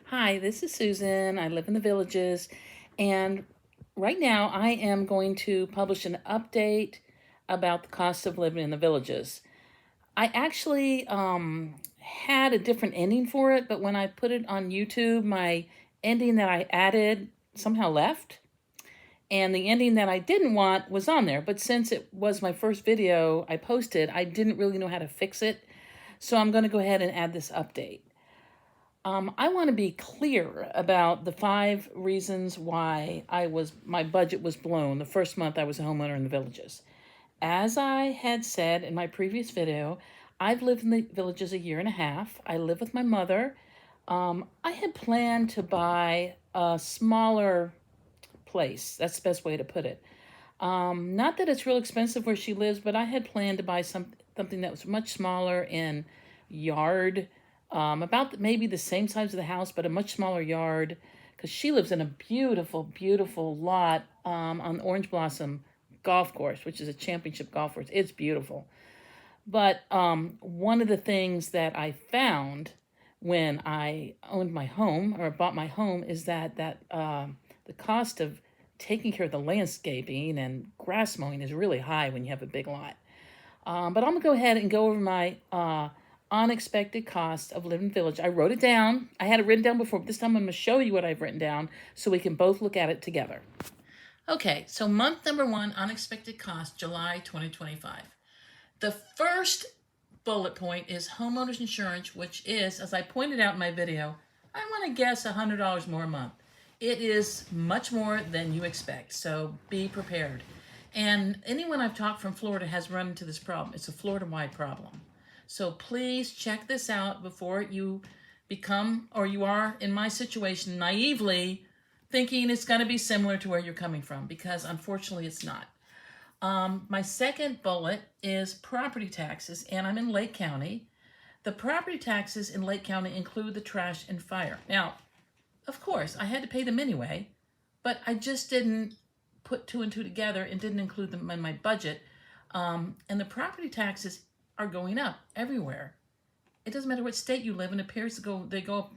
Hi, this is Susan. I live in the Villages, and right now I am going to publish an update about the cost of living in the Villages. I actually had a different ending for it, but when I put it on YouTube, my ending that I added somehow left, and the ending that I didn't want was on there. But since it was my first video I posted, I didn't really know how to fix it, so I'm going to go ahead and add this update. I want to be clear about the 5 reasons why my budget was blown the first month I was a homeowner in the Villages. As I had said in my previous video, I've lived in the Villages a year and a half. I live with my mother. I had planned to buy a smaller place. That's the best way to put it. Not that it's real expensive where she lives, but I had planned to buy something that was much smaller in yard, about maybe the same size of the house, but a much smaller yard, because she lives in a beautiful, beautiful lot on Orange Blossom Golf Course, which is a championship golf course. It's beautiful. But one of the things that I found when I owned my home or bought my home is that the cost of taking care of the landscaping and grass mowing is really high when you have a big lot. But I'm gonna go ahead and go over my unexpected cost of living village. I wrote it down. I had it written down before, but this time I'm gonna show you what I've written down so we can both look at it together. Okay, so month number 1, unexpected cost, July 2025. The first bullet point is homeowners insurance, which is, as I pointed out in my video, I want to guess $100 more a month. It is much more than you expect, so be prepared. And anyone I've talked from Florida has run into this problem. It's a Florida-wide problem. So please check this out before you become, or you are in my situation, naively thinking it's going to be similar to where you're coming from, because unfortunately it's not. My second bullet is property taxes, and I'm in Lake County. The property taxes in Lake County include the trash and fire. Now, of course, I had to pay them anyway, but I just didn't put 2 and 2 together and didn't include them in my budget. And the property taxes are going up everywhere. It doesn't matter what state you live in, it appears they go up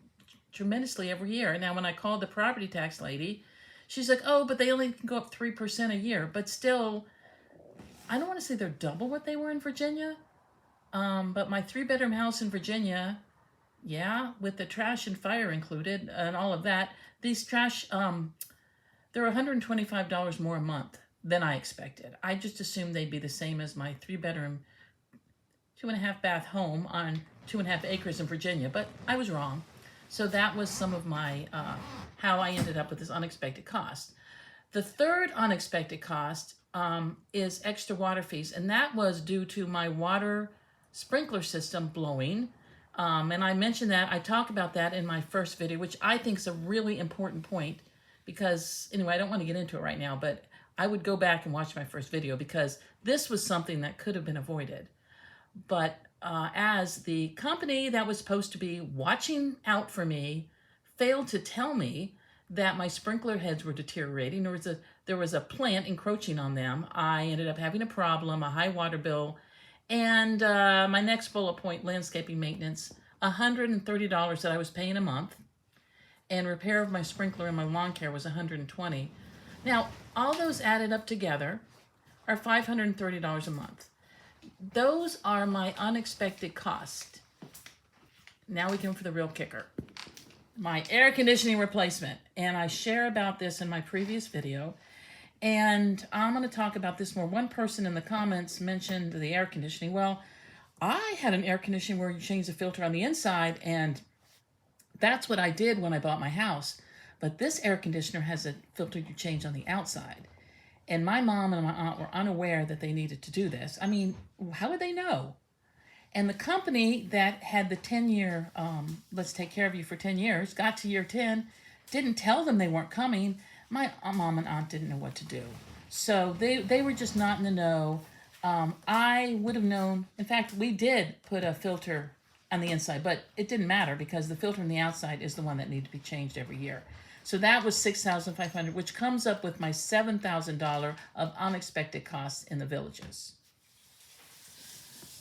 tremendously every year. And now when I called the property tax lady, she's like, oh, but they only can go up 3% a year. But still, I don't want to say they're double what they were in Virginia, but my 3-bedroom house in Virginia, yeah, with the trash and fire included and all of that, these trash, they're $125 more a month than I expected. I just assumed they'd be the same as my 3-bedroom, 2.5 bath home on 2.5 acres in Virginia, but I was wrong. So that was some of my, how I ended up with this unexpected cost. The third unexpected cost is extra water fees, and that was due to my water sprinkler system blowing. And I mentioned that, I talked about that in my first video, which I think is a really important point because, anyway, I don't want to get into it right now, but I would go back and watch my first video because this was something that could have been avoided. But as the company that was supposed to be watching out for me failed to tell me that my sprinkler heads were deteriorating, there was a plant encroaching on them, I ended up having a problem, a high water bill, and my next bullet point, landscaping maintenance, $130 that I was paying a month, and repair of my sprinkler and my lawn care was $120. Now, all those added up together are $530 a month. Those are my unexpected costs. Now we come for the real kicker. My air conditioning replacement. And I share about this in my previous video. And I'm going to talk about this more. One person in the comments mentioned the air conditioning. Well, I had an air conditioning where you change the filter on the inside, and that's what I did when I bought my house. But this air conditioner has a filter you change on the outside. And my mom and my aunt were unaware that they needed to do this. I mean, how would they know? And the company that had the 10-year, let's take care of you for 10 years, got to year 10, didn't tell them they weren't coming. My mom and aunt didn't know what to do. So they were just not in the know. I would have known. In fact, we did put a filter on the inside, but it didn't matter because the filter on the outside is the one that needed to be changed every year. So that was $6,500, which comes up with my $7,000 of unexpected costs in the Villages.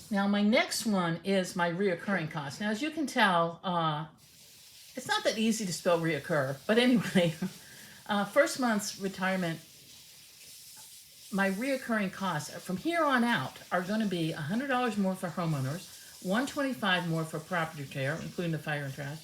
Now, my next one is my reoccurring costs. Now, as you can tell, It's not that easy to spell reoccur, but anyway, first month's retirement, my reoccurring costs from here on out are going to be $100 more for homeowners, $125 more for property care, including the fire and trash,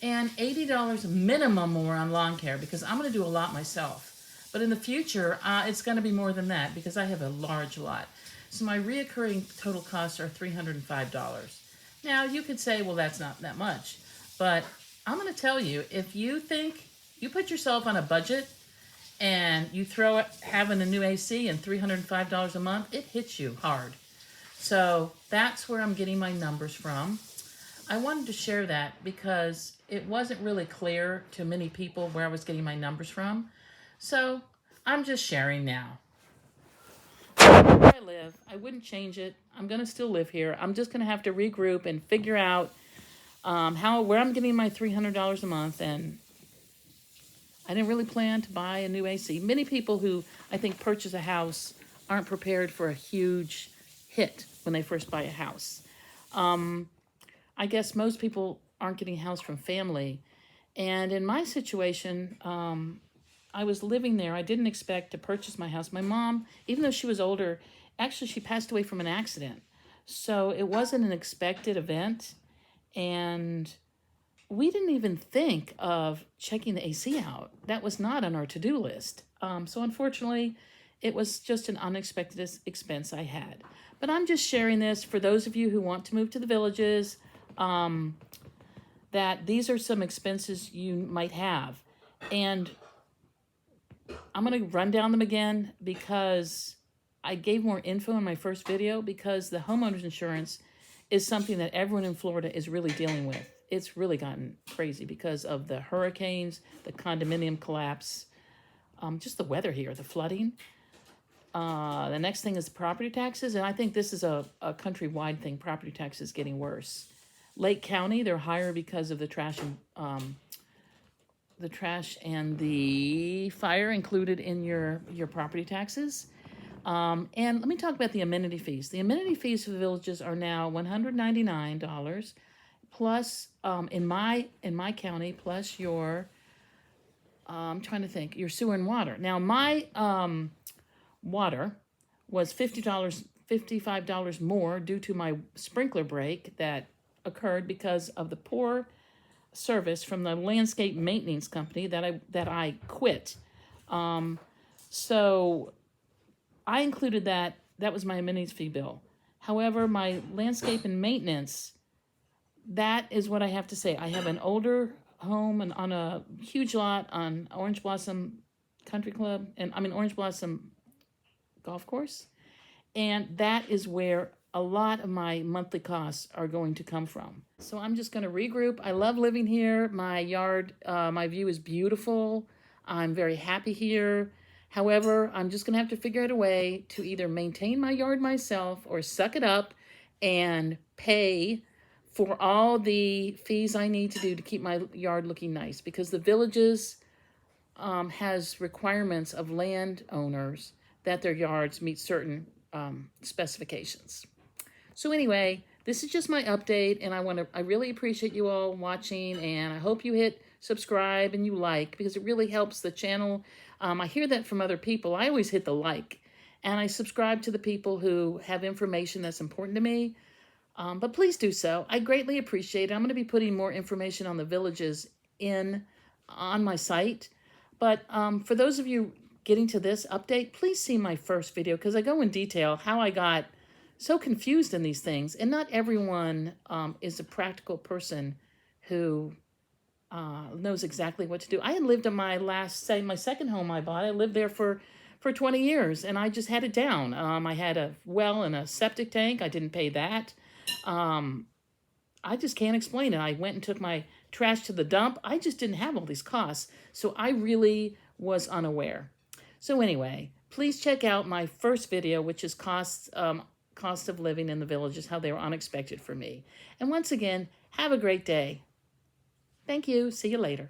and $80 minimum more on lawn care because I'm going to do a lot myself. But in the future, it's going to be more than that because I have a large lot. So my reoccurring total costs are $305. Now, you could say, well, that's not that much. But I'm going to tell you, if you think you put yourself on a budget and you throw having a new AC and $305 a month, it hits you hard. So that's where I'm getting my numbers from. I wanted to share that because it wasn't really clear to many people where I was getting my numbers from. So I'm just sharing now. Where I live, I wouldn't change it. I'm going to still live here. I'm just going to have to regroup and figure out where I'm getting my $300 a month. And I didn't really plan to buy a new AC. Many people who I think purchase a house aren't prepared for a huge hit when they first buy a house. I guess most people aren't getting a house from family. And in my situation, I was living there. I didn't expect to purchase my house. My mom, even though she was older, actually she passed away from an accident. So it wasn't an expected event. And we didn't even think of checking the AC out. That was not on our to-do list. So unfortunately, it was just an unexpected expense I had. But I'm just sharing this for those of you who want to move to the villages, that these are some expenses you might have. And I'm going to run down them again because I gave more info in my first video because the homeowner's insurance is something that everyone in Florida is really dealing with. It's really gotten crazy because of the hurricanes, the condominium collapse, just the weather here, the flooding. The next thing is property taxes, and I think this is a countrywide thing. Property taxes getting worse. Lake County, they're higher because of the trash and the fire included in your property taxes. And let me talk about the amenity fees. The amenity fees for the villages are now $199 plus in my county plus your I'm trying to think, your sewer and water. Now my water was $55 more due to my sprinkler break that occurred because of the poor service from the landscape maintenance company that I quit. So I included that. That was my amenities fee bill. However, my landscape and maintenance, that is what I have to say. I have an older home and on a huge lot on Orange Blossom Country Club, and Orange Blossom Golf Course. And that is where a lot of my monthly costs are going to come from. So I'm just going to regroup. I love living here. My yard, my view is beautiful. I'm very happy here. However, I'm just going to have to figure out a way to either maintain my yard myself or suck it up and pay for all the fees I need to do to keep my yard looking nice, because the villages has requirements of landowners that their yards meet certain specifications. So anyway, this is just my update, and I really appreciate you all watching, and I hope you hit subscribe and you like, because it really helps the channel. I hear that from other people. I always hit the like, and I subscribe to the people who have information that's important to me. But please do so. I greatly appreciate it. I'm going to be putting more information on the villages on my site. But for those of you getting to this update, please see my first video, because I go in detail how I got so confused in these things. And not everyone is a practical person who knows exactly what to do. I had lived in my second home I bought. I lived there for 20 years, and I just had it down. I had a well and a septic tank. I didn't pay that. I just can't explain it. I went and took my trash to the dump. I just didn't have all these costs. So I really was unaware. So anyway, please check out my first video, which is cost of living in the villages, how they were unexpected for me. And once again, have a great day. Thank you. See you later.